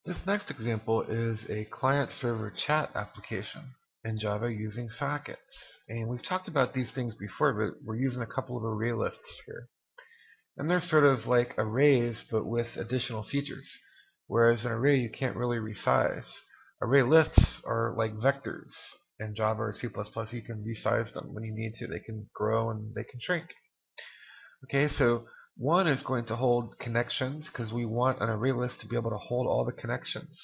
This next example is a client-server chat application in Java using sockets. And we've talked about these things before, but we're using a couple of array lists here. And they're sort of like arrays, but with additional features. Whereas an array you can't really resize. Array lists are like vectors in Java or C++. You can resize them when you need to. They can grow and they can shrink. Okay, so one is going to hold connections because we want an array list to be able to hold all the connections.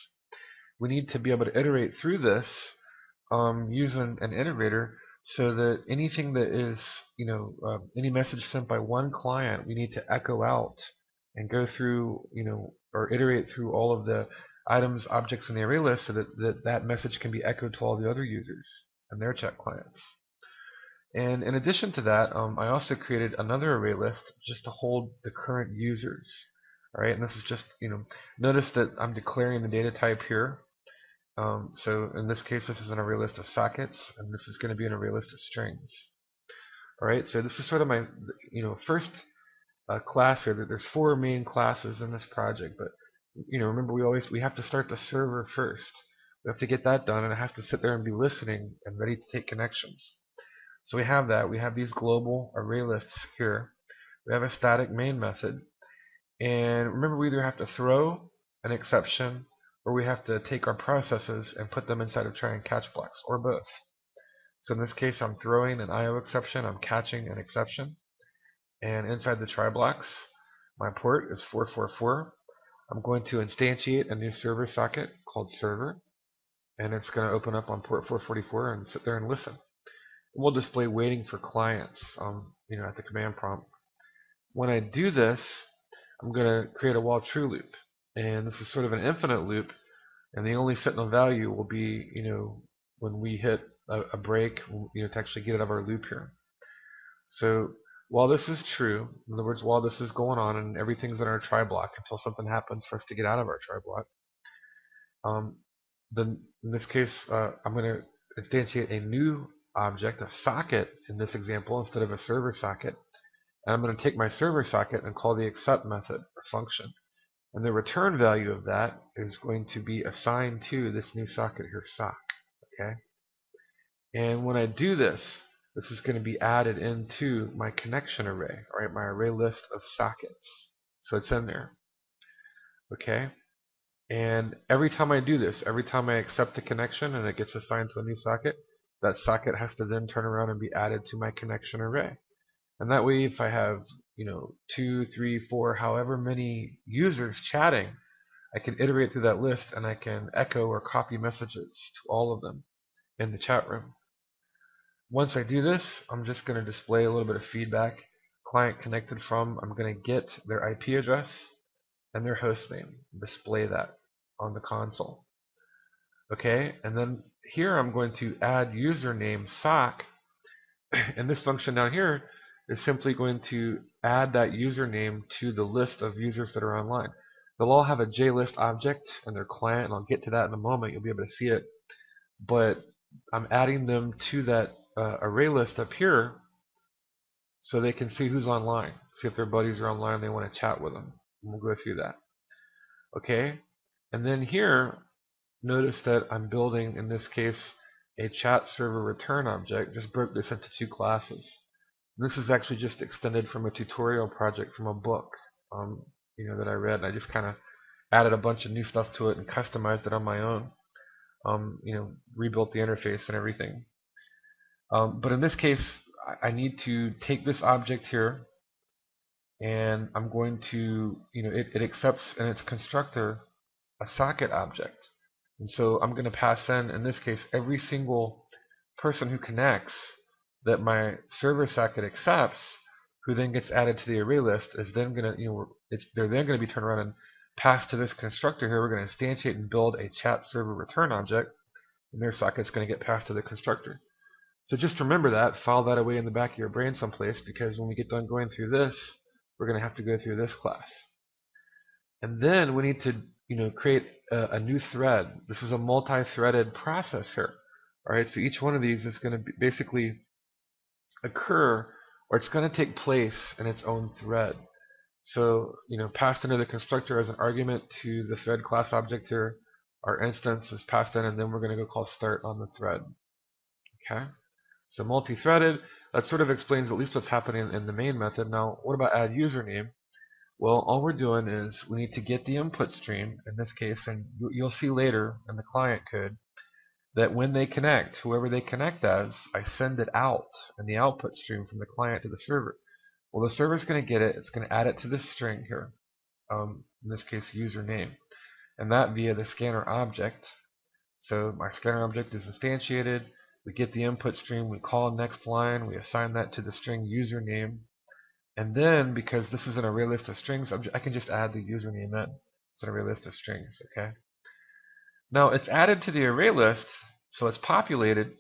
We need to be able to iterate through this using an iterator so that anything that is, any message sent by one client, we need to echo out and go through, or iterate through all of the items, objects in the array list so that that message can be echoed to all the other users and their chat clients. And in addition to that, I also created another array list just to hold the current users. All right, and this is just, notice that I'm declaring the data type here. So in this case, this is an array list of sockets, and this is going to be an array list of strings. All right, so this is sort of my, first class here. There's four main classes in this project, but remember we have to start the server first. We have to get that done, and it has to sit there and be listening and ready to take connections. So we have that. We have these global array lists here. We have a static main method. And remember, we either have to throw an exception or we have to take our processes and put them inside of try and catch blocks, or both. So in this case, I'm throwing an IO exception. I'm catching an exception. And inside the try blocks, my port is 444. I'm going to instantiate a new server socket called server. And it's going to open up on port 444 and sit there and listen. We'll display waiting for clients, at the command prompt. When I do this, I'm going to create a while true loop, and this is sort of an infinite loop, and the only sentinel value will be, when we hit a break, to actually get out of our loop here. So while this is true, in other words, while this is going on and everything's in our try block until something happens for us to get out of our try block, then in this case, I'm going to instantiate a new object, a socket in this example, instead of a server socket. And I'm going to take my server socket and call the accept method or function. And the return value of that is going to be assigned to this new socket here, sock. Okay. And when I do this, this is going to be added into my connection array, all right, my array list of sockets. So it's in there. Okay. And every time I do this, every time I accept a connection and it gets assigned to a new socket, that socket has to then turn around and be added to my connection array. And that way, if I have, 2, 3, 4, however many users chatting, I can iterate through that list and I can echo or copy messages to all of them in the chat room. Once I do this, I'm just going to display a little bit of feedback. Client connected from, I'm going to get their IP address and their host name. Display that on the console. Okay, and then here I'm going to add username sock, and this function down here is simply going to add that username to the list of users that are online. They'll all have a JList object in their client, and I'll get to that in a moment. You'll be able to see it. But I'm adding them to that array list up here so they can see who's online. See if their buddies are online and they want to chat with them. And we'll go through that. Okay? And then here, notice that I'm building, in this case, a chat server return object. Just broke this into two classes. This is actually just extended from a tutorial project from a book, that I read. I just kind of added a bunch of new stuff to it and customized it on my own. Rebuilt the interface and everything. But in this case, I need to take this object here, and I'm going to, it accepts in its constructor a socket object. And so I'm going to pass in this case, every single person who connects that my server socket accepts, who then gets added to the array list, is then going to, they're then going to be turned around and passed to this constructor here. We're going to instantiate and build a chat server return object, and their socket's going to get passed to the constructor. So just remember that, file that away in the back of your brain someplace, because when we get done going through this, we're going to have to go through this class. And then we need to, create a new thread. This is a multi-threaded process here. All right, so each one of these is going to basically occur, or it's going to take place in its own thread. So, passed into the constructor as an argument to the thread class object here. Our instance is passed in, and then we're going to go call start on the thread. Okay? So multi-threaded, that sort of explains at least what's happening in the main method. Now, what about add username? Well, all we're doing is we need to get the input stream, in this case, and you'll see later in the client code, that when they connect, whoever they connect as, I send it out in the output stream from the client to the server. Well, the server's going to get it. It's going to add it to this string here, in this case, username, and that via the scanner object. So my scanner object is instantiated. We get the input stream. We call next line. We assign that to the string username. And then, because this is an array list of strings, I can just add the username in. It's an array list of strings, okay? Now, it's added to the array list, so it's populated,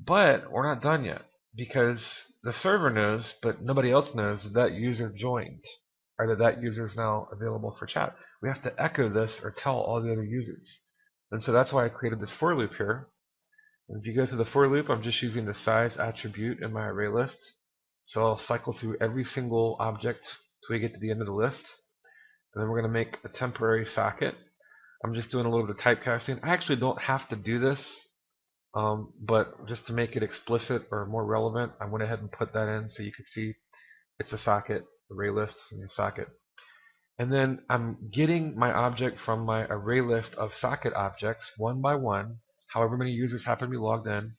but we're not done yet, because the server knows, but nobody else knows that user joined, or that user is now available for chat. We have to echo this or tell all the other users. And so that's why I created this for loop here. And if you go through the for loop, I'm just using the size attribute in my array list. So I'll cycle through every single object till we get to the end of the list. And then we're going to make a temporary socket. I'm just doing a little bit of typecasting. I actually don't have to do this, but just to make it explicit or more relevant, I went ahead and put that in so you could see it's a socket, array list, and a socket. And then I'm getting my object from my array list of socket objects one by one, however many users happen to be logged in, and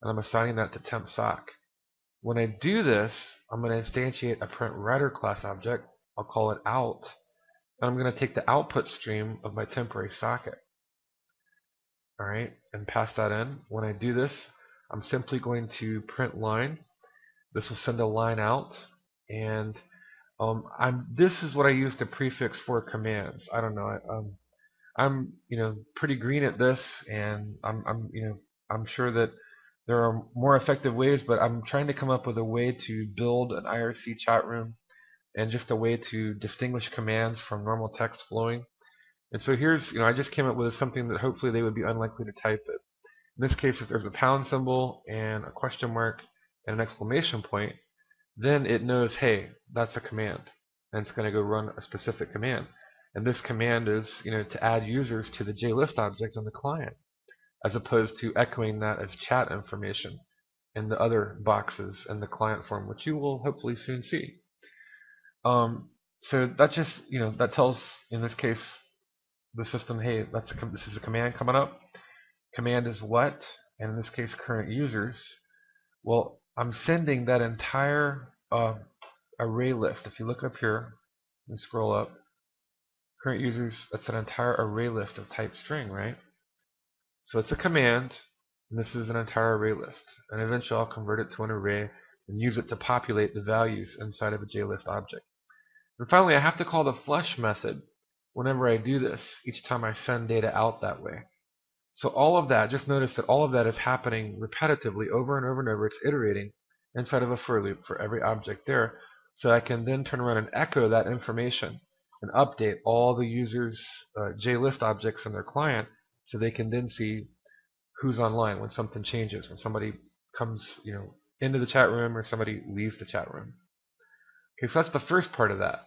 I'm assigning that to temp sock. When I do this, I'm going to instantiate a print writer class object. I'll call it out, and I'm going to take the output stream of my temporary socket. Alright, and pass that in. When I do this, I'm simply going to print line. This will send a line out, and this is what I use to prefix for commands. I don't know. I'm pretty green at this, and I'm sure that there are more effective ways, but I'm trying to come up with a way to build an IRC chat room and just a way to distinguish commands from normal text flowing. And so here's, I just came up with something that hopefully they would be unlikely to type it. In this case, if there's a pound symbol and a question mark and an exclamation point, then it knows, hey, that's a command, and it's going to go run a specific command. And this command is, to add users to the JList object on the client, as opposed to echoing that as chat information in the other boxes in the client form, which you will hopefully soon see. So that just, that tells, in this case, the system, hey, this is a command coming up. Command is what? And in this case, current users. Well, I'm sending that entire array list. If you look up here and scroll up, current users, that's an entire array list of type string, right? So it's a command, and this is an entire array list. And eventually I'll convert it to an array and use it to populate the values inside of a JList object. And finally, I have to call the flush method whenever I do this, each time I send data out that way. So all of that, just notice that all of that is happening repetitively over and over and over. It's iterating inside of a for loop for every object there. So I can then turn around and echo that information and update all the users' JList objects in their client so they can then see who's online when something changes, when somebody comes into the chat room or somebody leaves the chat room. Okay, so that's the first part of that.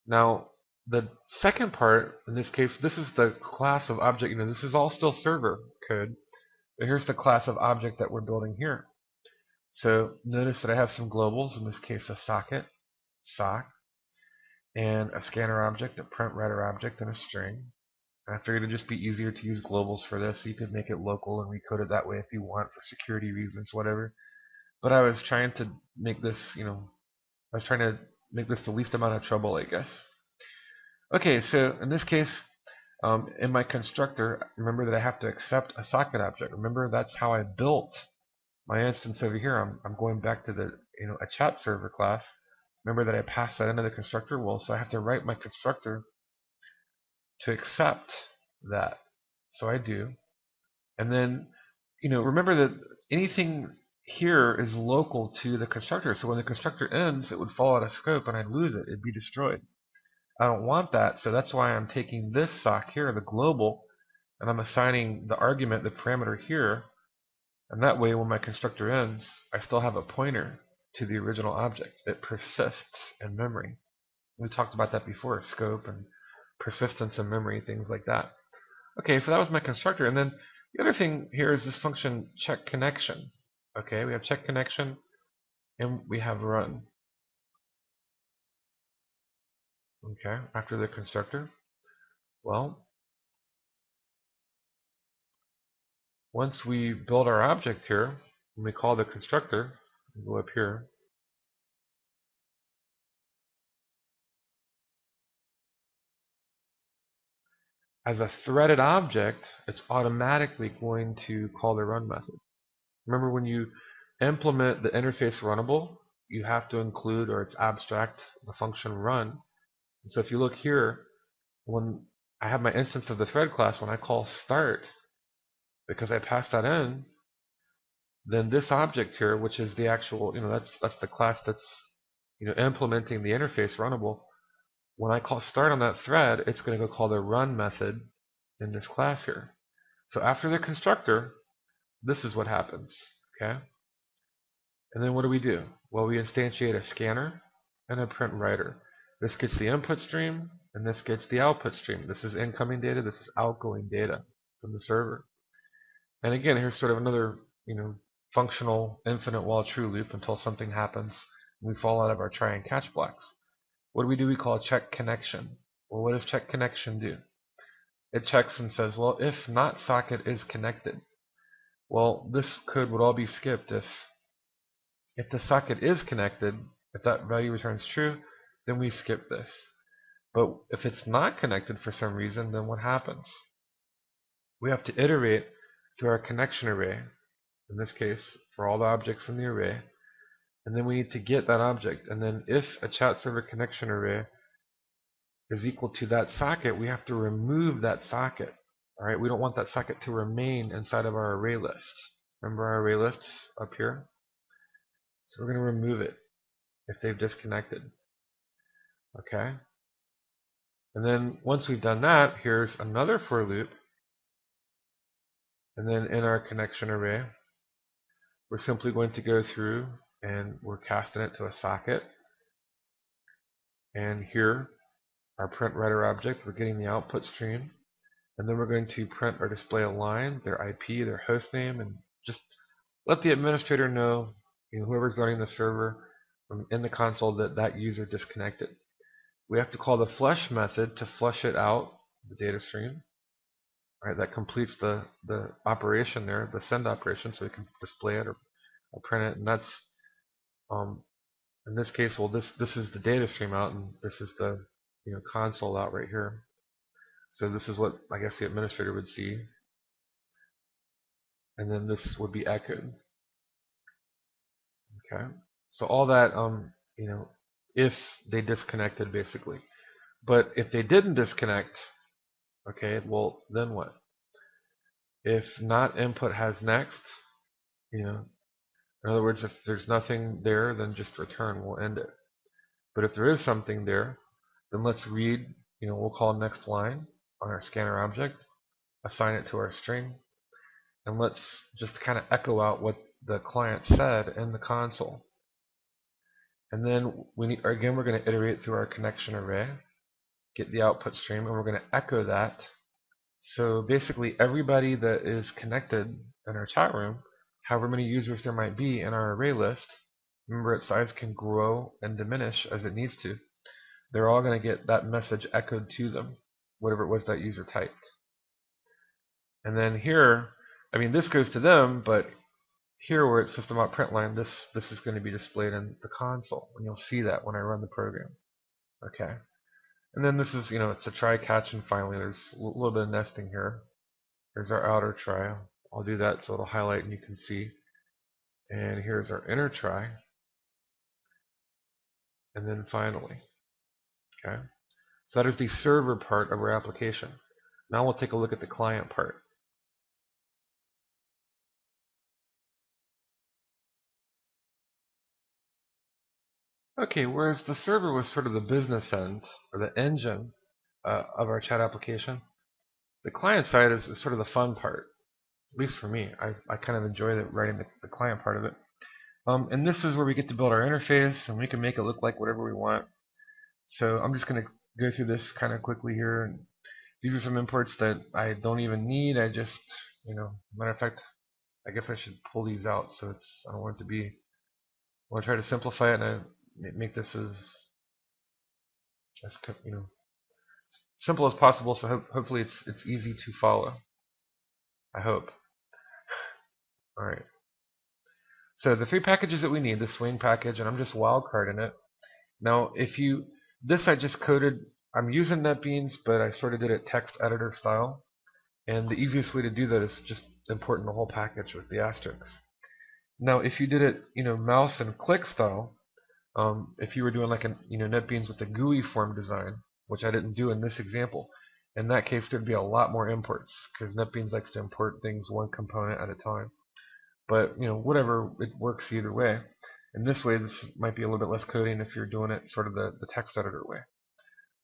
Now, the second part, in this case, this is the class of object. This is all still server code, but here's the class of object that we're building here. So notice that I have some globals, in this case a socket, sock, and a scanner object, a print writer object, and a string. And I figured it'd just be easier to use globals for this, so you could make it local and recode it that way if you want for security reasons, whatever. But I was trying to make this, the least amount of trouble, I guess. Okay, so in this case, in my constructor, remember that I have to accept a socket object. Remember, that's how I built my instance over here. I'm going back to the a chat server class. Remember that I passed that into the constructor. Well, so I have to write my constructor to accept that. So I do. And then, remember that anything here is local to the constructor. So when the constructor ends, it would fall out of scope and I'd lose it. It'd be destroyed. I don't want that, so that's why I'm taking this sock here, the global, and I'm assigning the argument, the parameter here, and that way when my constructor ends, I still have a pointer to the original object. It persists in memory. We talked about that before, scope and persistence and memory, things like that. Okay, so that was my constructor. And then the other thing here is this function check connection. Okay, we have check connection and we have run. Okay, after the constructor. Well, once we build our object here, when we call the constructor, go up here, as a threaded object, it's automatically going to call the run method. Remember, when you implement the interface runnable, you have to include, or it's abstract, the function run. And so if you look here, when I have my instance of the thread class, when I call start, because I passed that in, then this object here, which is the actual, that's the class that's, implementing the interface runnable. When I call start on that thread, it's going to go call the run method in this class here. So after the constructor, this is what happens. Okay. And then what do? Well, we instantiate a scanner and a print writer. This gets the input stream, and this gets the output stream. This is incoming data. This is outgoing data from the server. And again, here's sort of another, functional infinite while true loop until something happens and we fall out of our try and catch blocks. What do? We call check connection. Well, what does check connection do? It checks and says, well, if not socket is connected. Well, this code would all be skipped if the socket is connected. If that value returns true, then we skip this. But if it's not connected for some reason, then what happens? We have to iterate through our connection array, in this case, for all the objects in the array, and then we need to get that object. And then if a chat server connection array is equal to that socket, we have to remove that socket. All right, we don't want that socket to remain inside of our array list. Remember our array lists up here? So we're going to remove it if they've disconnected. Okay. And then once we've done that, here's another for loop. And then in our connection array, we're simply going to go through and we're casting it to a socket. And here, our print writer object, we're getting the output stream. And then we're going to print or display a line, their IP, their host name, and just let the administrator know, whoever's running the server in the console, that that user disconnected. We have to call the flush method to flush it out, the data stream. Right, that completes the operation there, the send operation, so we can display it or print it. And that's, in this case, well, this is the data stream out, and this is the console out right here. So this is what I guess the administrator would see, and then this would be echoed. Okay, so all that, if they disconnected basically. But if they didn't disconnect, okay, well then what? If not input has next, in other words, if there's nothing there, then just return, we'll end it. But if there is something there, then let's read, we'll call next line on our scanner object, assign it to our string, and let's just kind of echo out what the client said in the console. And then again, we're going to iterate through our connection array, get the output stream, and we're going to echo that. So basically, everybody that is connected in our chat room, however many users there might be in our array list, remember its size can grow and diminish as it needs to. They're all going to get that message echoed to them, whatever it was that user typed. And then here, this goes to them, but here where it's system.println, this is going to be displayed in the console, and you'll see that when I run the program. Okay. And then this is, it's a try, catch, and finally there's a little bit of nesting here. Here's our outer try. I'll do that so it'll highlight and you can see. And here's our inner try. And then finally. Okay. So that is the server part of our application. Now we'll take a look at the client part. Okay, whereas the server was sort of the business end, or the engine of our chat application, the client side is sort of the fun part. At least for me. I kind of enjoy writing the client part of it. And this is where we get to build our interface, and we can make it look like whatever we want. So I'm just going to go through this kind of quickly here. And these are some imports that I don't even need. I just, matter of fact, I guess I should pull these out. So I don't want it to be. I want to try to simplify it and I make this as simple as possible. So hopefully it's easy to follow. I hope. All right. So the three packages that we need, the swing package, and I'm just wildcarding it. Now, this I just coded, I'm using NetBeans, but I sort of did it text editor style. And the easiest way to do that is just importing the whole package with the asterisks. Now, if you did it, mouse and click style, if you were doing like a, NetBeans with the GUI form design, which I didn't do in this example, in that case there'd be a lot more imports because NetBeans likes to import things one component at a time. But whatever, it works either way. And this way, this might be a little bit less coding if you're doing it sort of the text editor way.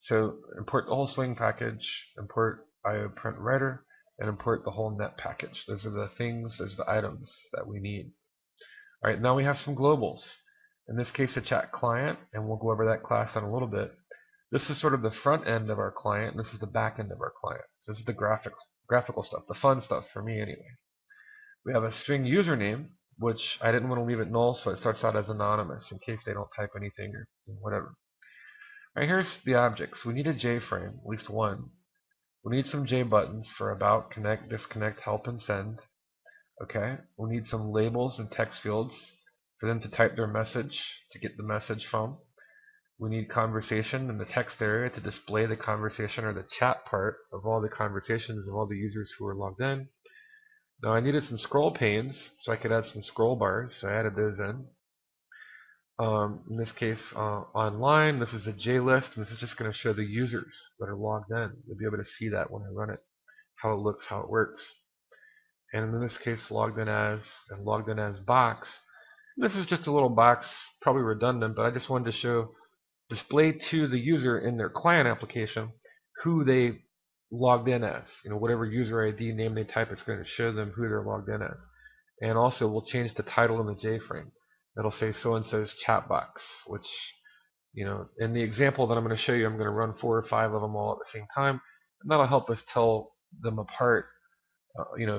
So import the whole swing package, import IO print writer, and import the whole net package. Those are the things, those are the items that we need. All right, now we have some globals. In this case, a chat client, and we'll go over that class in a little bit. This is sort of the front end of our client, and this is the back end of our client. So this is the graphical stuff, the fun stuff for me anyway. We have a string username, which I didn't want to leave it null, so it starts out as anonymous in case they don't type anything or whatever. All right, here's the objects. We need a JFrame, at least one. We need some JButtons for about, connect, disconnect, help, and send. Okay. We need some labels and text fields for them to type their message to get the message from. We need conversation in the text area to display the conversation or the chat part of all the conversations of all the users who are logged in. Now I needed some scroll panes so I could add some scroll bars, so I added those in. In this case, online, this is a JList, and this is just going to show the users that are logged in. You'll be able to see that when I run it, how it looks, how it works. And in this case, logged in as and logged in as box. This is just a little box, probably redundant, but I just wanted to display to the user in their client application who they logged in as. Whatever user ID name they type, it's going to show them who they're logged in as. And also, we'll change the title in the JFrame. It'll say so-and-so's chat box, which, in the example that I'm going to show you, I'm going to run 4 or 5 of them all at the same time, and that'll help us tell them apart,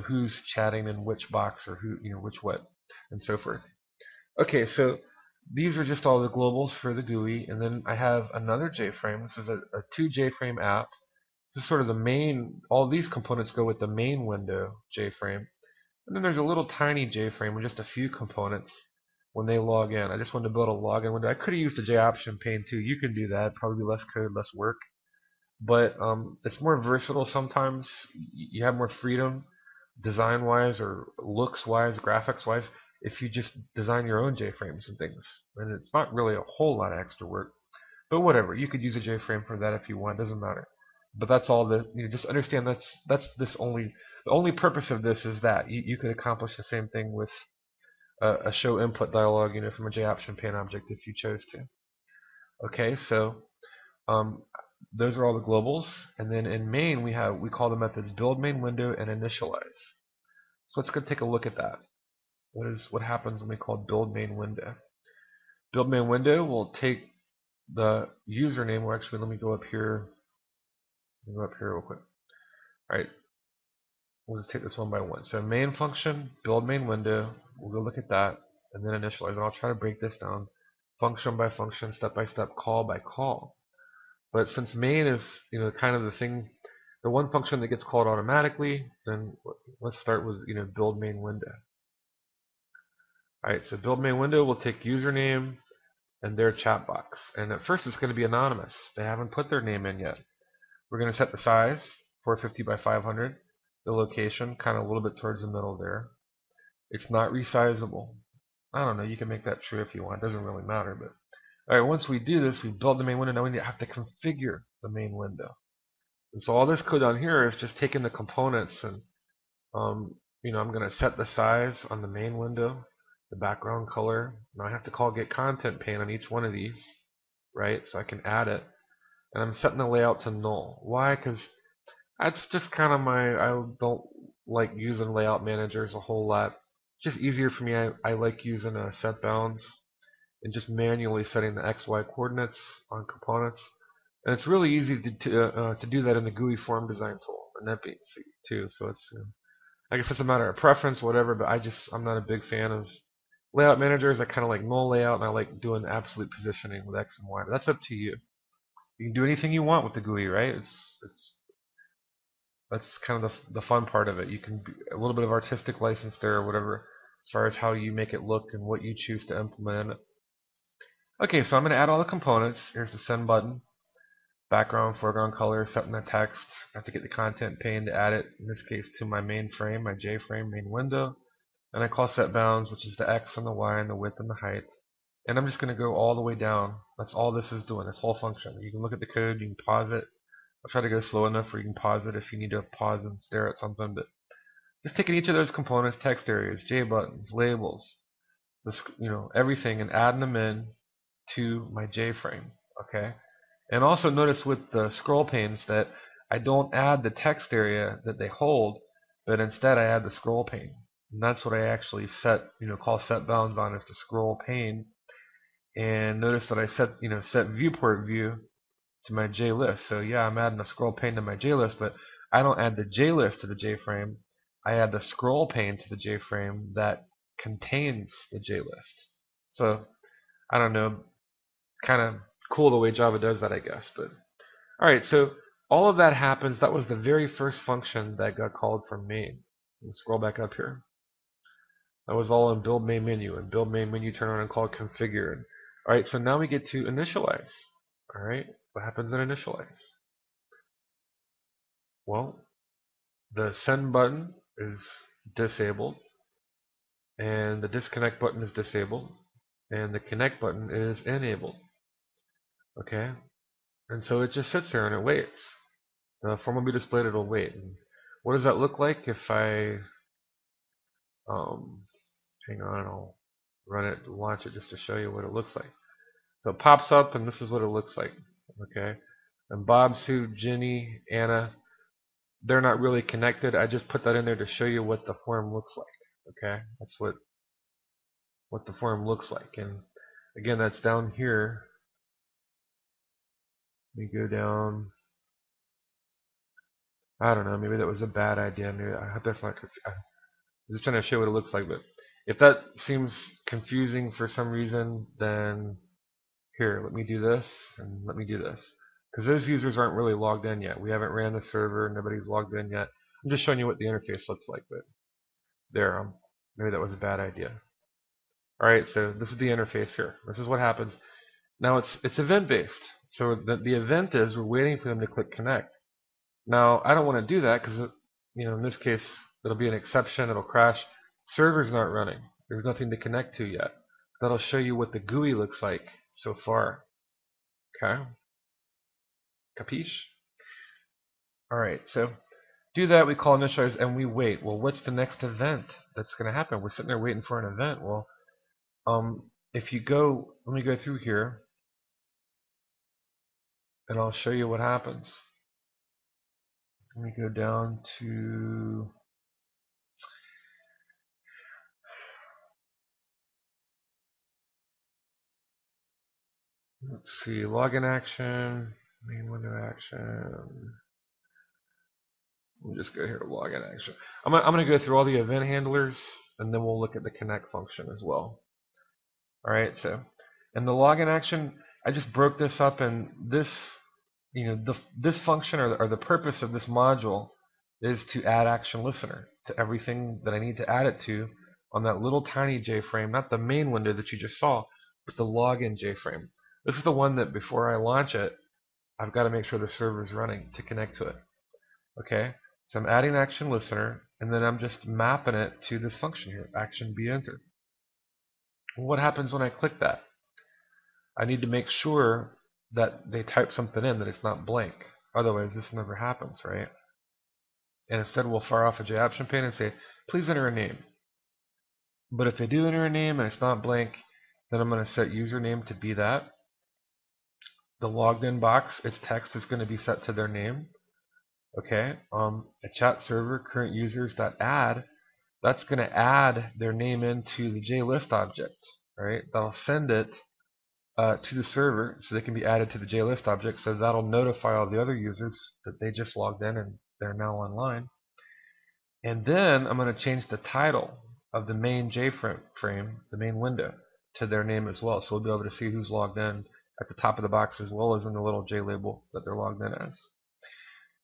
who's chatting in which box or who, which what, and so forth. Okay, so these are just all the globals for the GUI, and then I have another JFrame. This is a 2 JFrame app. This is sort of the main, all these components go with the main window JFrame. And then there's a little tiny JFrame with just a few components when they log in. I just wanted to build a login window. I could have used the JOption pane too. You can do that. Probably less code, less work. But it's more versatile sometimes. You have more freedom design-wise or looks-wise, graphics-wise, if you just design your own JFrames and things. And it's not really a whole lot of extra work. But whatever. You could use a JFrame for that if you want. It doesn't matter. But that's all that, just understand that's the only purpose of this is that you could accomplish the same thing with a show input dialog, from a JOption pane object if you chose to. Okay, so those are all the globals, and then in main we call the methods build main window and initialize. So let's go take a look at that. What happens when we call build main window? Build main window will take the username. Well, actually, let me go up here. Real quick. All right. We'll just take this one by one. So main function, build main window. We'll go look at that, and then initialize. And I'll try to break this down function by function, step by step, call by call. But since main is kind of the thing, the one function that gets called automatically, then let's start with build main window. All right. So build main window will take username and their chat box. And at first it's going to be anonymous. They haven't put their name in yet. We're going to set the size 450 by 500. The location kind of a little bit towards the middle there. It's not resizable. I don't know. You can make that true if you want. It doesn't really matter. But all right, once we do this, we build the main window. Now we have to configure the main window. And so all this code on here is just taking the components and I'm going to set the size on the main window, the background color. Now I have to call get content pane on each one of these, right? So I can add it. And I'm setting the layout to null. Why? Because that's just kind of I don't like using layout managers a whole lot. It's just easier for me. I like using set bounds and just manually setting the XY coordinates on components. And it's really easy to do that in the GUI form design tool in NetBeans too. So it's I guess it's a matter of preference, whatever. But I'm not a big fan of layout managers. I kind of like null layout, and I like doing absolute positioning with X and Y. But that's up to you. You can do anything you want with the GUI, right? It's that's kind of the fun part of it. You can be a little bit of artistic license there or whatever, as far as how you make it look and what you choose to implement in it. Okay, so I'm going to add all the components. Here's the send button. Background, foreground color, setting the text. I have to get the content pane to add it, in this case, to my main frame, my J frame, main window. And I call set bounds, which is the X and the Y and the width and the height. And I'm just going to go all the way down. That's all this is doing, this whole function. You can look at the code, you can pause it. I'll try to go slow enough where you can pause it if you need to pause and stare at something. But just taking each of those components, text areas, J buttons, labels, this, everything, and adding them in to my J frame. Okay. And also notice with the scroll panes that I don't add the text area that they hold, but instead I add the scroll pane. And that's what I actually call set bounds on, is the scroll pane. And notice that I set viewport view to my JList. So yeah, I'm adding a scroll pane to my JList, but I don't add the JList to the JFrame. I add the scroll pane to the JFrame that contains the JList. So I don't know, kind of cool the way Java does that, I guess. But all right, so all of that happens. That was the very first function that got called from main. Let's scroll back up here. That was all in build main menu, and build main menu turn on and call configure. All right, so now we get to initialize. All right, what happens in initialize? Well, the send button is disabled, and the disconnect button is disabled, and the connect button is enabled. Okay, and so it just sits there and it waits. The form will be displayed, it'll wait. And what does that look like if I hang on, I'll run it, launch it just to show you what it looks like. So it pops up, and this is what it looks like. Okay, and Bob, Sue, Jenny, Anna, they're not really connected. I just put that in there to show you what the form looks like. Okay, that's what the form looks like. And again, that's down here. Let me go down. I don't know, maybe that was a bad idea. Maybe, I hope that's not. I'm just trying to show what it looks like. But if that seems confusing for some reason, then here, let me do this and let me do this. Because those users aren't really logged in yet. We haven't ran the server. Nobody's logged in yet. I'm just showing you what the interface looks like. But there, maybe that was a bad idea. All right, so this is the interface here. This is what happens. Now it's event based. So the event is we're waiting for them to click connect. Now I don't want to do that because in this case it'll be an exception. It'll crash. Server's not running. There's nothing to connect to yet. That'll show you what the GUI looks like so far. Okay. Capiche? All right. So do that. We call initialize and we wait. Well, what's the next event that's going to happen? We're sitting there waiting for an event. Well, if you go, let me go through here, and I'll show you what happens. Let me go down to let's see, login action, main window action. We'll just go here to login action. I'm going to go through all the event handlers, and then we'll look at the connect function as well. All right, so in the login action, I just broke this up, and this, this function or the purpose of this module is to add action listener to everything that I need to add it to on that little tiny JFrame, not the main window that you just saw, but the login JFrame. This is the one that before I launch it, I've got to make sure the server is running to connect to it. Okay, so I'm adding action listener, and then I'm just mapping it to this function here, action be entered. What happens when I click that? I need to make sure that they type something in, that it's not blank. Otherwise, this never happens, right? And instead, we'll fire off a JAption pane and say, please enter a name. But if they do enter a name and it's not blank, then I'm going to set username to be that. The logged in box, its text is going to be set to their name. Okay, a chat server current users.add, that's going to add their name into the JList object. Right, that'll send it to the server so they can be added to the JList object. So that'll notify all the other users that they just logged in and they're now online. And then I'm going to change the title of the main JFrame, the main window, to their name as well. So we'll be able to see who's logged in at the top of the box as well as in the little JLabel that they're logged in as.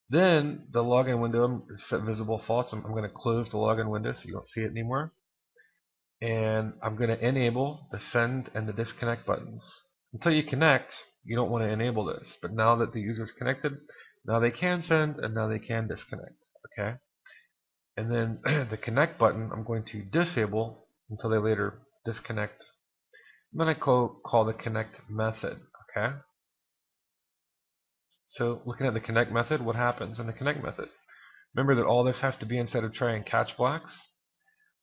Then the login window is set visible false. I'm going to close the login window so you don't see it anymore. And I'm going to enable the send and the disconnect buttons. Until you connect, you don't want to enable this. But now that the user's connected, now they can send and now they can disconnect. Okay. And then the connect button I'm going to disable until they later disconnect. And then I call the connect method. Okay. So looking at the connect method, what happens in the connect method? Remember that all this has to be inside of try and catch blocks.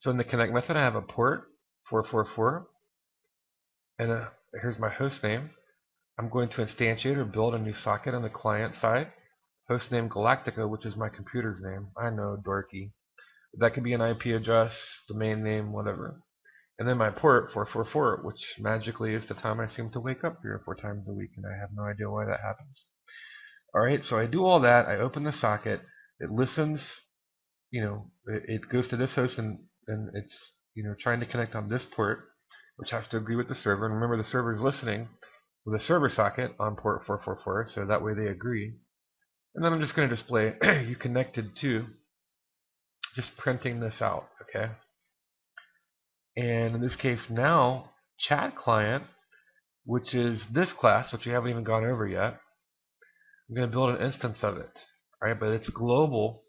So in the connect method, I have a port 444, and here's my host name. I'm going to instantiate or build a new socket on the client side. Hostname Galactica, which is my computer's name. I know, dorky. That could be an IP address, domain name, whatever. And then my port 444, which magically is the time I seem to wake up 3 or 4 times a week, and I have no idea why that happens. Alright, so I do all that. I open the socket. It listens. It goes to this host and it's trying to connect on this port, which has to agree with the server. And remember, the server is listening with a server socket on port 444, so that way they agree. And then I'm just going to display you connected to, just printing this out, okay? And in this case now, chat client, which is this class, which we haven't even gone over yet, I'm going to build an instance of it, right? But it's global.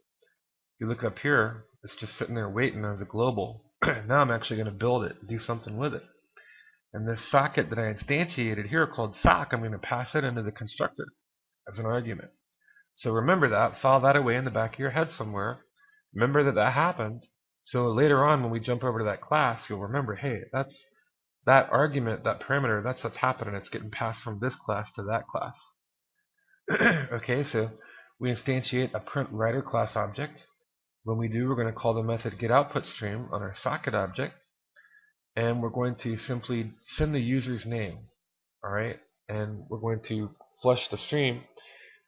If you look up here, it's just sitting there waiting as a global. Now I'm actually going to build it, do something with it. And this socket that I instantiated here called sock, I'm going to pass it into the constructor as an argument. So remember that, file that away in the back of your head somewhere. Remember that that happened. So later on when we jump over to that class, you'll remember, hey, that's that argument, that parameter, that's what's happening. It's getting passed from this class to that class. Okay, so we instantiate a print writer class object. When we do, we're going to call the method getOutPutStream on our socket object, and we're going to simply send the user's name. Alright, and we're going to flush the stream,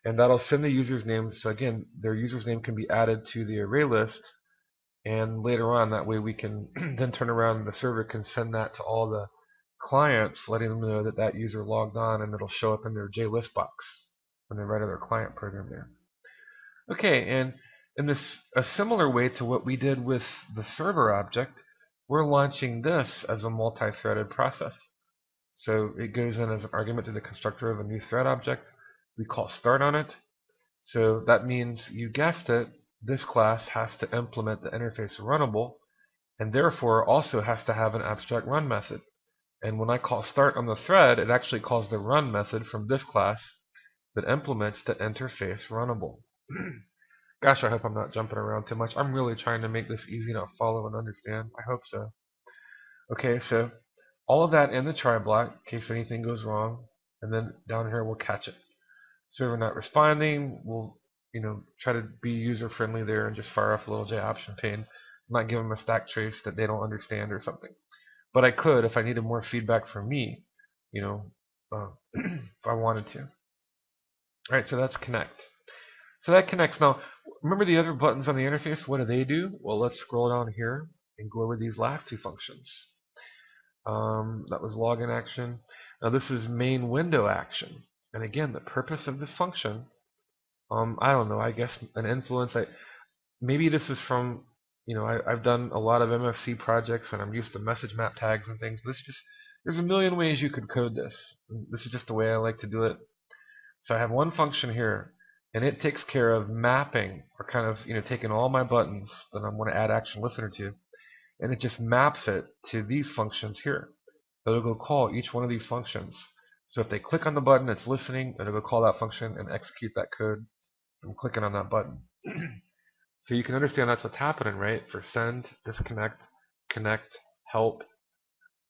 and that'll send the user's name. So again, their user's name can be added to the array list, and later on, that way we can then turn around and the server can send that to all the clients, letting them know that that user logged on, and it'll show up in their JList box when they write their client program there. Okay, and in a similar way to what we did with the server object, we're launching this as a multi-threaded process. So it goes in as an argument to the constructor of a new thread object. We call start on it. So that means, you guessed it, this class has to implement the interface runnable, and therefore also has to have an abstract run method. And when I call start on the thread, it actually calls the run method from this class that implements the interface runnable. Gosh, I hope I'm not jumping around too much. I'm really trying to make this easy to follow and understand. I hope so. Okay, so all of that in the try block in case anything goes wrong, and then down here we'll catch it. Server not responding, we'll try to be user friendly there and just fire off a little JOption pane. Not give them a stack trace that they don't understand or something. But I could if I needed more feedback from me, if I wanted to. Alright, so that's connect. So that connects. Now, remember the other buttons on the interface? What do? Well, let's scroll down here and go over these last two functions. That was login action. Now this is main window action. And again, the purpose of this function, I don't know, I guess an influence. Maybe this is from, I've done a lot of MFC projects and I'm used to message map tags and things. There's a million ways you could code this. This is just the way I like to do it. So I have one function here, and it takes care of mapping, or kind of, taking all my buttons that I want to add action listener to, and it just maps it to these functions here. It'll go call each one of these functions. So if they click on the button, it's listening, it'll go call that function and execute that code from clicking on that button. So you can understand that's what's happening, right? For send, disconnect, connect, help,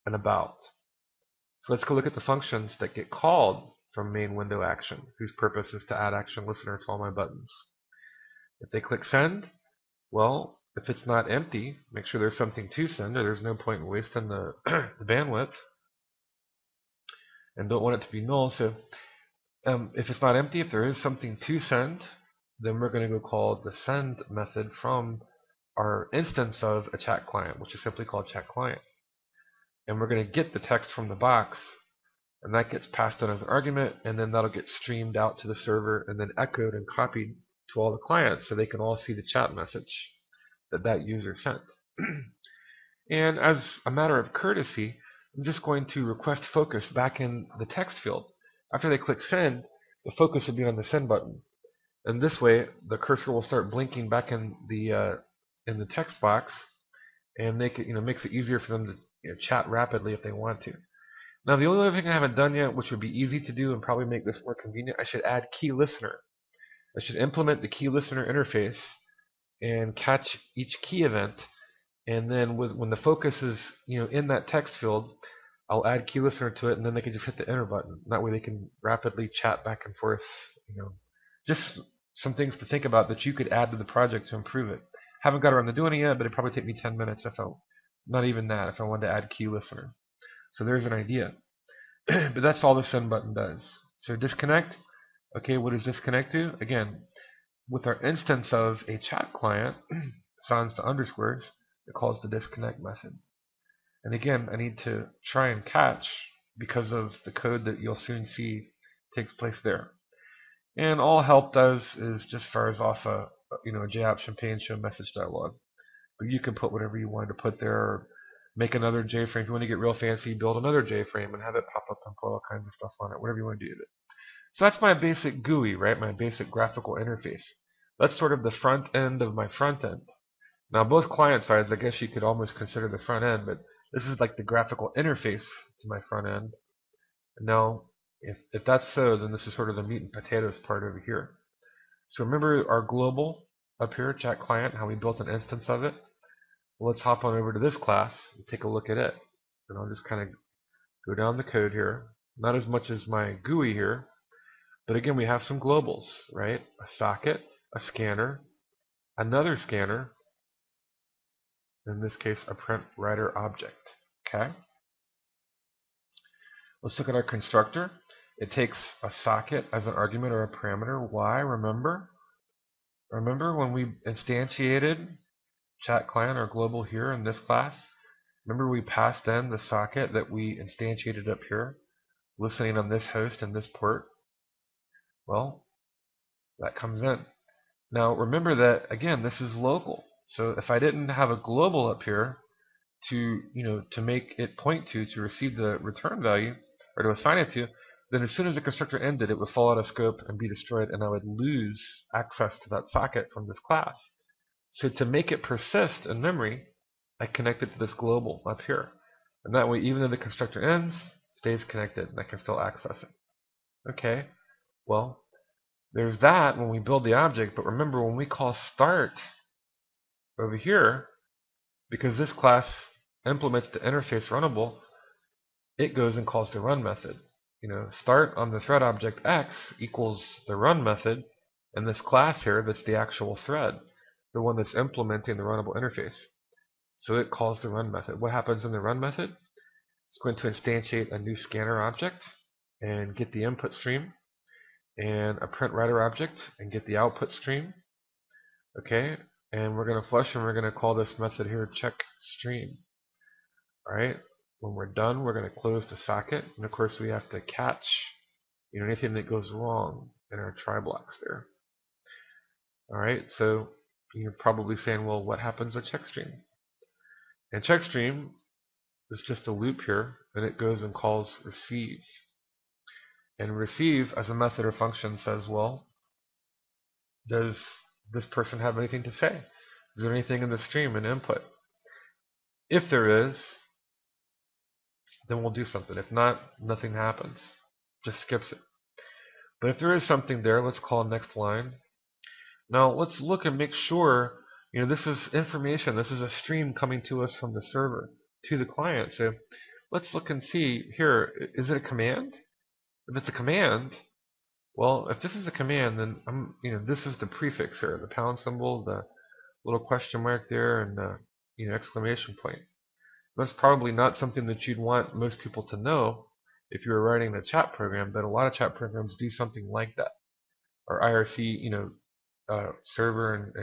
and about. So let's go look at the functions that get called from main window action, whose purpose is to add action listener to all my buttons. If they click send, well, if it's not empty, make sure there's something to send, or there's no point in wasting the bandwidth. and don't want it to be null. So if it's not empty, if there is something to send, then we're going to go call the send method from our instance of a chat client, which is simply called chat client. And we're going to get the text from the box, and that gets passed on as an argument, and then that'll get streamed out to the server and then echoed and copied to all the clients so they can all see the chat message that user sent. And as a matter of courtesy, I'm just going to request focus back in the text field. After they click send, the focus will be on the send button. And this way, the cursor will start blinking back in the text box, and makes it easier for them to chat rapidly if they want to. Now, the only other thing I haven't done yet, which would be easy to do and probably make this more convenient, I should add key listener. I should implement the key listener interface and catch each key event, and then when the focus is in that text field, I'll add key listener to it, and then they can just hit the enter button. That way they can rapidly chat back and forth. Just some things to think about that you could add to the project to improve it. Haven't got around to doing it yet, but it'd probably take me 10 minutes not even that, if I wanted to add key listener. So there's an idea. But that's all the send button does. So disconnect. Okay, what does disconnect do? Again, with our instance of a chat client, sans to underscores, it calls the disconnect method. And again, I need to try and catch because of the code that you'll soon see takes place there. And all help does is just fires off a JApp Champagne show message dialog. But you can put whatever you want to put there, or make another JFrame. If you want to get real fancy, build another JFrame and have it pop up and put all kinds of stuff on it, whatever you want to do with it. So that's my basic GUI, right? My basic graphical interface. That's sort of the front end of my front end. Now, both client sides, I guess you could almost consider the front end, but this is like the graphical interface to my front end. Now, if that's so, then this is sort of the meat and potatoes part over here. So remember our global up here, chat client, how we built an instance of it? Well, let's hop on over to this class and take a look at it. And I'll just kind of go down the code here. Not as much as my GUI here, but again, we have some globals, right? A socket, a scanner, another scanner, in this case, a print writer object. Okay? Let's look at our constructor. It takes a socket as an argument or a parameter. Why? Remember when we instantiated chat client or global here in this class? Remember we passed in the socket that we instantiated up here, listening on this host and this port? Well, that comes in. Now remember that, again, this is local. So if I didn't have a global up here to make it point to receive the return value, or to assign it to, then as soon as the constructor ended, it would fall out of scope and be destroyed, and I would lose access to that socket from this class. So to make it persist in memory, I connect it to this global up here. And that way, even though the constructor ends, it stays connected, and I can still access it. Okay, well, there's that when we build the object, but remember when we call start over here, because this class implements the interface runnable, it goes and calls the run method. Start on the thread object X equals the run method, and this class here, that's the actual thread, the one that's implementing the runnable interface. So it calls the run method. What happens in the run method? It's going to instantiate a new scanner object and get the input stream, and a print writer object and get the output stream. Okay, and we're going to flush, and we're going to call this method here check stream. Alright, when we're done, we're going to close the socket, and of course we have to catch anything that goes wrong in our try blocks there. Alright, so you're probably saying, well, what happens with checkstream? And checkstream is just a loop here, and it goes and calls receive. And receive, as a method or function, says, well, does this person have anything to say? Is there anything in the stream and input? If there is, then we'll do something. If not, nothing happens. Just skips it. But if there is something there, let's call next line. Now let's look and make sure, this is information. This is a stream coming to us from the server to the client. So let's look and see here. Is it a command? If it's a command, well, if this is a command, then this is the prefix here, the pound symbol, the little question mark there, and the exclamation point. That's probably not something that you'd want most people to know if you were writing a chat program, but a lot of chat programs do something like that. Or IRC, server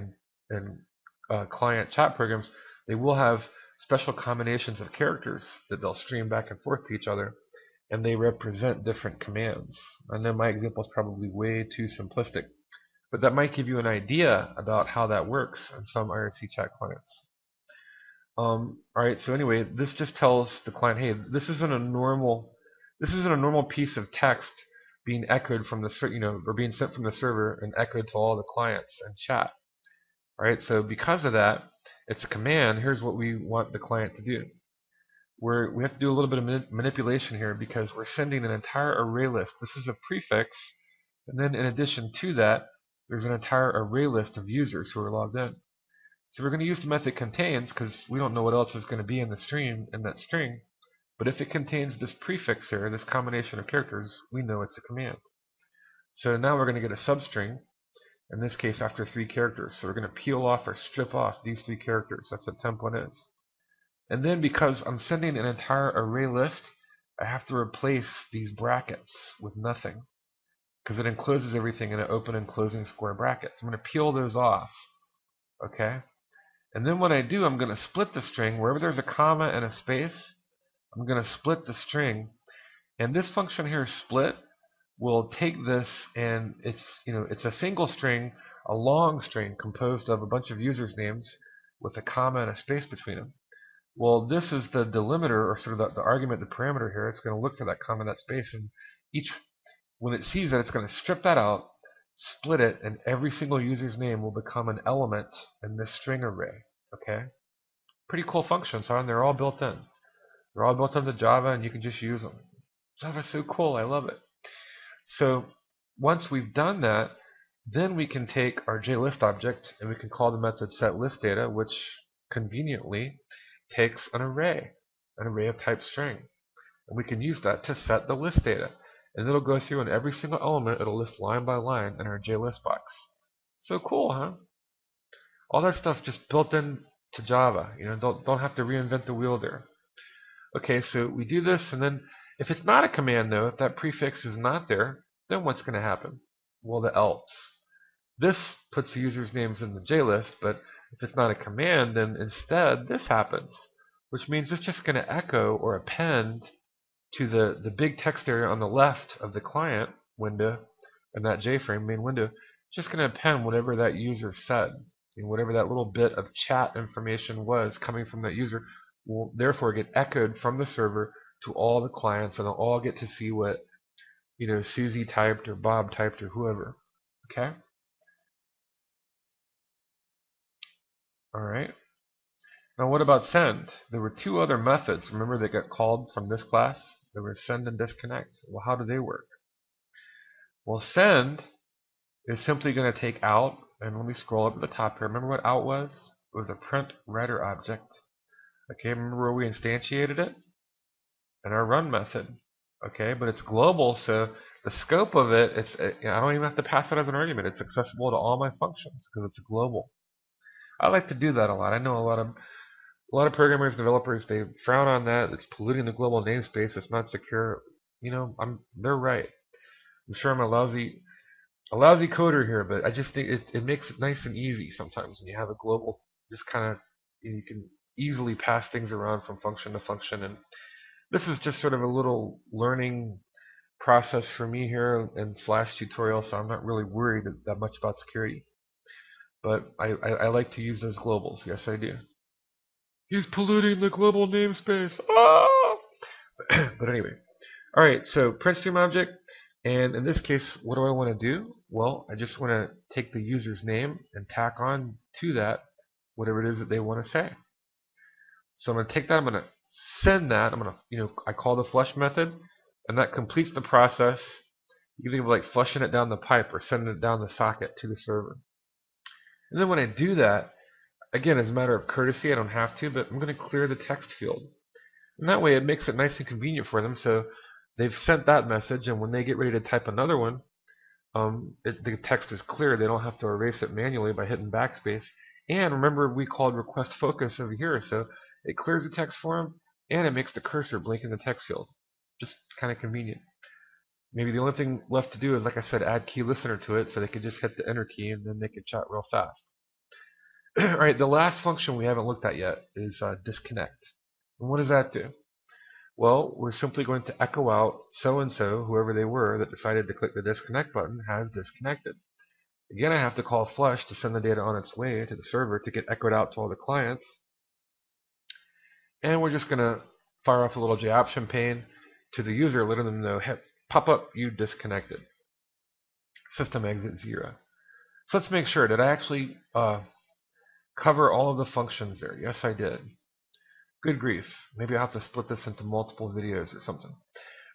and client chat programs, they will have special combinations of characters that they'll stream back and forth to each other, and they represent different commands. I know my example is probably way too simplistic, but that might give you an idea about how that works in some IRC chat clients. Alright, so anyway, this just tells the client, hey, this isn't a normal piece of text being echoed from the or being sent from the server and echoed to all the clients and chat. Alright, so because of that, it's a command. Here's what we want the client to do. We have to do a little bit of manipulation here because we're sending an entire array list. This is a prefix, and then in addition to that, there's an entire array list of users who are logged in. So we're going to use the method contains because we don't know what else is going to be in the stream in that string. But if it contains this prefix here, this combination of characters, we know it's a command. So now we're going to get a substring, in this case after 3 characters. So we're going to peel off or strip off these 3 characters. That's what temp1 is. And then because I'm sending an entire array list, I have to replace these brackets with nothing, because it encloses everything in an open and closing square brackets. I'm going to peel those off. Okay? And then what I do, I'm going to split the string. Wherever there's a comma and a space, I'm going to split the string. And this function here, split, will take this, and it's a single string, a long string composed of a bunch of users' names with a comma and a space between them. Well, this is the delimiter, or sort of the argument, the parameter here. It's going to look for that comma, that space, and when it sees that, it's going to strip that out, split it, and every single user's name will become an element in this string array. Okay? Pretty cool functions, huh? And they're all built in. They're all built into Java, and you can just use them. Java's so cool. I love it. So once we've done that, then we can take our JList object, and we can call the method setListData, which conveniently takes an array of type string. And we can use that to set the list data. And it'll go through, and every single element, it'll list line by line in our JList box. So cool, huh? All that stuff just built in to Java. Don't have to reinvent the wheel there. Okay, so we do this, and then if it's not a command, though, if that prefix is not there, then what's going to happen? Well, the else. This puts the user's names in the JList, but if it's not a command, then instead this happens, which means it's just going to echo or append to the big text area on the left of the client window and that JFrame main window. It's just going to append whatever that user said, and whatever that little bit of chat information was coming from that user will therefore get echoed from the server to all the clients, and they'll all get to see what Susie typed or Bob typed or whoever. Okay? Alright. Now what about send? There were 2 other methods, remember, that got called from this class? There were send and disconnect. Well, how do they work? Well, send is simply going to take out, and let me scroll up to the top here. Remember what out was? It was a print writer object. Okay, remember where we instantiated it? In our run method. Okay, but it's global, so the scope of it, I don't even have to pass it as an argument. It's accessible to all my functions because it's global. I like to do that a lot. I know a lot of programmers, developers, they frown on that. It's polluting the global namespace. It's not secure. They're right. I'm sure I'm a lousy coder here, but I just think it makes it nice and easy sometimes when you have a global. Just kind of you can easily pass things around from function to function, and this is just sort of a little learning process for me here in Slash tutorial, so I'm not really worried that much about security. But I like to use those globals. Yes, I do. He's polluting the global namespace. Ah! But anyway. Alright, so print stream object. And in this case, what do I want to do? Well, I just want to take the user's name and tack on to that whatever it is that they want to say. So I'm going to take that, I'm going to send that, I'm going to, I call the flush method, and that completes the process. You can think of like flushing it down the pipe or sending it down the socket to the server. And then when I do that, again, as a matter of courtesy, I don't have to, but I'm going to clear the text field. And that way it makes it nice and convenient for them, so they've sent that message, and when they get ready to type another one, the text is clear. They don't have to erase it manually by hitting backspace. And remember, we called request focus over here, so it clears the text for them, and it makes the cursor blink in the text field. Just kind of convenient. Maybe the only thing left to do is, like I said, add key listener to it so they could just hit the enter key and then they could chat real fast. Alright, the last function we haven't looked at yet is disconnect. And what does that do? Well, we're simply going to echo out so-and-so, whoever they were that decided to click the disconnect button, has disconnected. Again, I have to call Flush to send the data on its way to the server to get echoed out to all the clients. And we're just going to fire off a little JAption pane to the user, letting them know, hey, pop up, you disconnected. System exit 0. So let's make sure. Did I actually cover all of the functions there? Yes, I did. Good grief. Maybe I'll have to split this into multiple videos or something.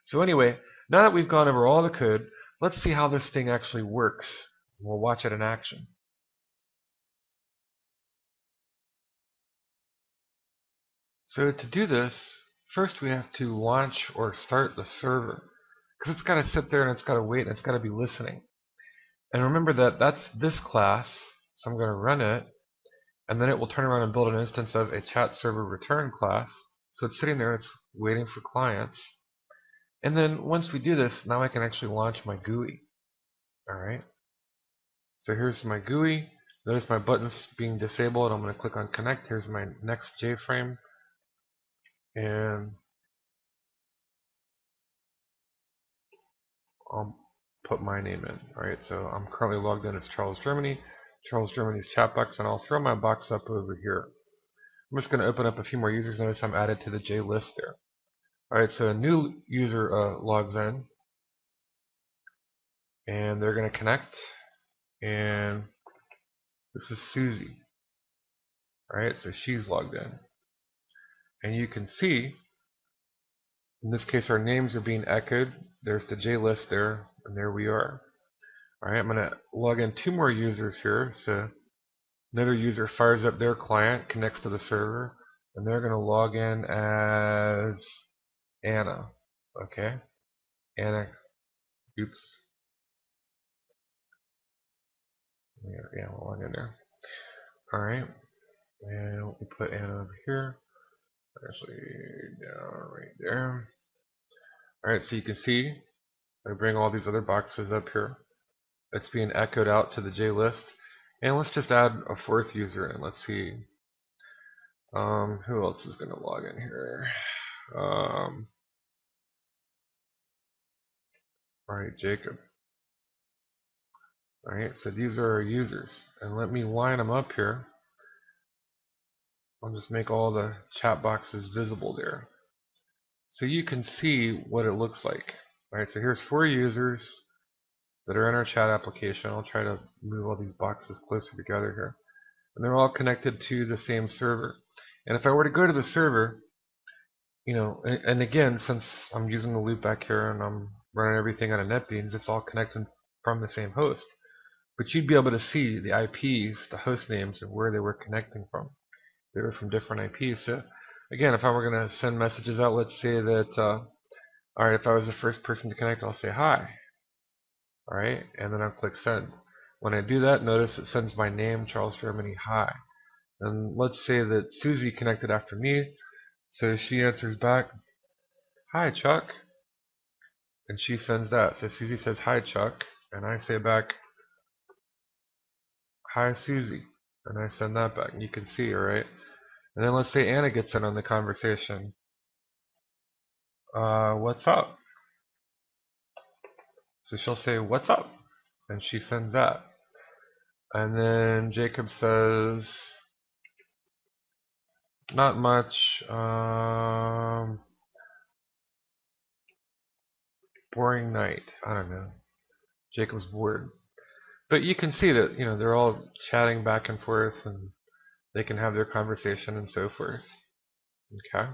So anyway, now that we've gone over all the code, let's see how this thing actually works. We'll watch it in action. So to do this, first we have to launch or start the server, because it's got to sit there and it's got to wait and it's got to be listening. And remember that that's this class, so I'm going to run it, and then it will turn around and build an instance of a chat server return class. So it's sitting there, it's waiting for clients. And then once we do this, now I can actually launch my GUI. Alright. So here's my GUI. Notice my button's being disabled. I'm going to click on connect. Here's my next JFrame. And I'll put my name in. Alright, so I'm currently logged in as Charles Germany. Charles Germany's chat box, and I'll throw my box up over here. I'm just going to open up a few more users. Notice I'm added to the J list there. Alright, so a new user logs in, and they're going to connect, and this is Susie. Alright, so she's logged in. And you can see, in this case, our names are being echoed. There's the J list there, and there we are. Alright, I'm going to log in 2 more users here. So another user fires up their client, connects to the server, and they're going to log in as Anna. Okay, Anna. Oops. Yeah, we'll log in there. Alright, and we put Anna over here. Actually, down right there. Alright, so you can see I bring all these other boxes up here. It's being echoed out to the J list. And let's just add a 4th user in. Let's see. Who else is going to log in here? Alright, Jacob. Alright, so these are our users. And let me line them up here. I'll just make all the chat boxes visible there. So you can see what it looks like. Alright, so here's 4 users that are in our chat application. I'll try to move all these boxes closer together here. And they're all connected to the same server. And if I were to go to the server, you know, and again, since I'm using the loopback here and I'm running everything out of NetBeans, it's all connected from the same host. But you'd be able to see the IPs, the host names, and where they were connecting from. They were from different IPs. So again, if I were going to send messages out, let's say that, alright, if I was the first person to connect, I'll say hi. Alright, and then I'll click send. When I do that, notice it sends my name, Charles Germany, hi. And let's say that Susie connected after me, so she answers back, hi Chuck, and she sends that. So Susie says, hi Chuck, and I say back, hi Susie, and I send that back. And you can see, alright? And then let's say Anna gets in on the conversation. What's up? So she'll say, what's up? And she sends that. And then Jacob says, not much. Boring night. I don't know. Jacob's bored. But you can see that, you know, they're all chatting back and forth and they can have their conversation and so forth. Okay.